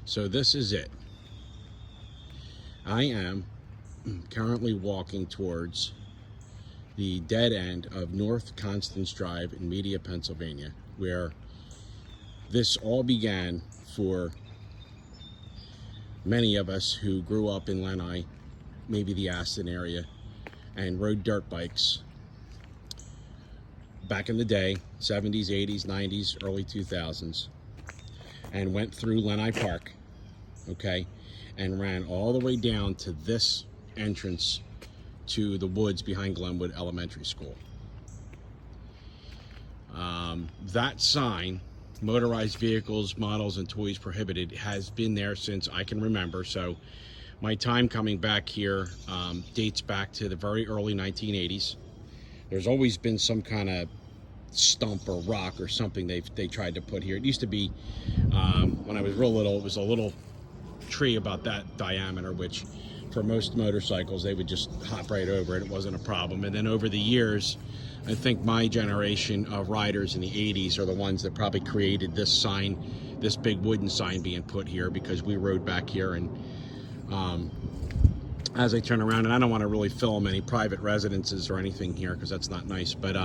So this is it. I am currently walking towards the dead end of North Constance Drive in Media, Pennsylvania, where this all began for many of us who grew up in Lenai, maybe the Aston area, and rode dirt bikes back in the day, 70s, 80s, 90s, early 2000s, and went through Lenai Park, okay, and ran all the way down to this entrance to the woods behind Glenwood Elementary School. That sign, motorized vehicles, models, and toys prohibited, has been there since I can remember. So my time coming back here dates back to the very early 1980s. There's always been some kind of stump or rock or something they tried to put here. It used to be, when I was real little, it was a little tree about that diameter, which for most motorcycles they would just hop right over it. It wasn't a problem. And then over the years, I think my generation of riders in the 80s are the ones that probably created this sign, this big wooden sign being put here, because we rode back here. And as I turn around, and I don't want to really film any private residences or anything here because that's not nice, but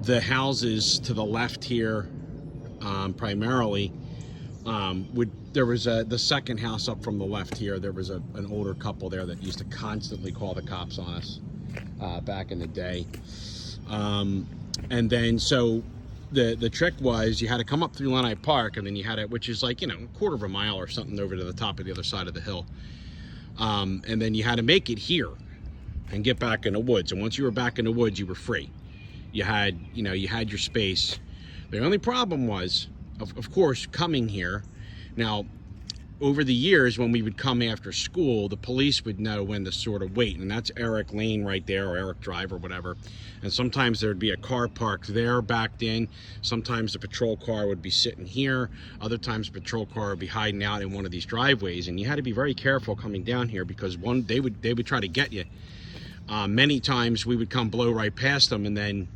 the houses to the left here, primarily, there was the second house up from the left here. There was an older couple there that used to constantly call the cops on us back in the day. And then so the trick was you had to come up through Lenai Park, and then you had it, which is like, you know, a quarter of a mile or something over to the top of the other side of the hill. And then you had to make it here and get back in the woods. And once you were back in the woods, you were free. You had your space. The only problem was, of course, coming here. Now, over the years, when we would come after school, the police would know when to sort of wait, and that's Eric Lane right there, or Eric Drive or whatever. And sometimes there'd be a car parked there, backed in. Sometimes the patrol car would be sitting here. Other times the patrol car would be hiding out in one of these driveways, and you had to be very careful coming down here, because they would try to get you. Many times we would come blow right past them, and then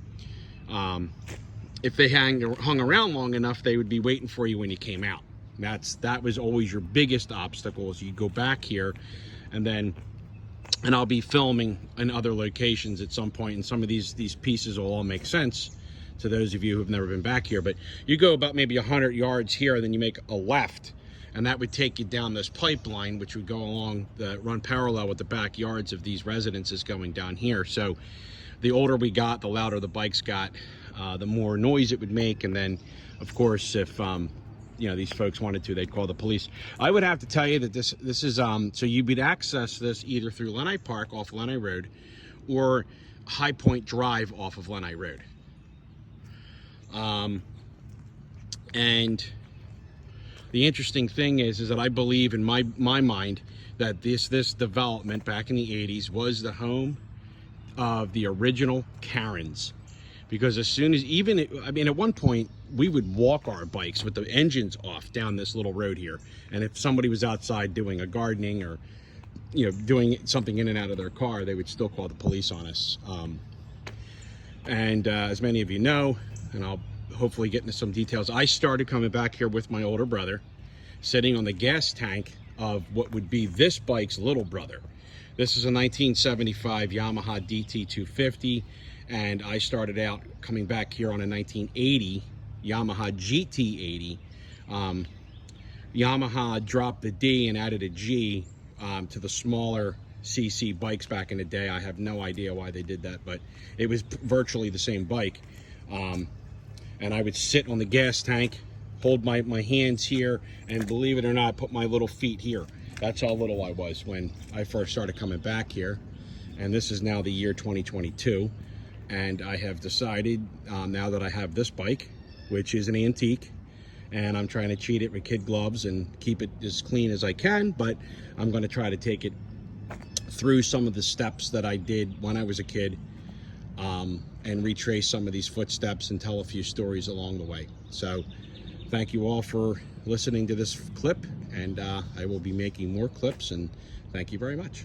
if they hung around long enough, they would be waiting for you when you came out. That was always your biggest obstacle, is you go back here, and I'll be filming in other locations at some point, and some of these pieces will all make sense to those of you who have never been back here. But you go about maybe 100 yards here, and then you make a left, and that would take you down this pipeline, which would go along run parallel with the backyards of these residences going down here. So the older we got, the louder the bikes got, the more noise it would make. And then, of course, if these folks wanted to, they'd call the police. I would have to tell you that this is so you would access this either through Lenai Park off Lenai Road, or High Point Drive off of Lenai Road. And the interesting thing is that I believe in my mind that this development back in the 80s was the home of the original Karens. Because as soon as, at one point, we would walk our bikes with the engines off down this little road here. And if somebody was outside doing a gardening or, doing something in and out of their car, they would still call the police on us. As many of you know, and I'll hopefully get into some details, I started coming back here with my older brother, sitting on the gas tank of what would be this bike's little brother. This is a 1975 Yamaha DT250. And I started out coming back here on a 1980 Yamaha GT80. Yamaha dropped the D and added a G to the smaller CC bikes back in the day. I have no idea why they did that, but it was virtually the same bike. And I would sit on the gas tank, hold my hands here, and believe it or not, put my little feet here. That's how little I was when I first started coming back here. And this is now the year 2022. And I have decided, now that I have this bike, which is an antique, and I'm trying to treat it with kid gloves and keep it as clean as I can, but I'm going to try to take it through some of the steps that I did when I was a kid, and retrace some of these footsteps and tell a few stories along the way. So thank you all for listening to this clip, and I will be making more clips, and thank you very much.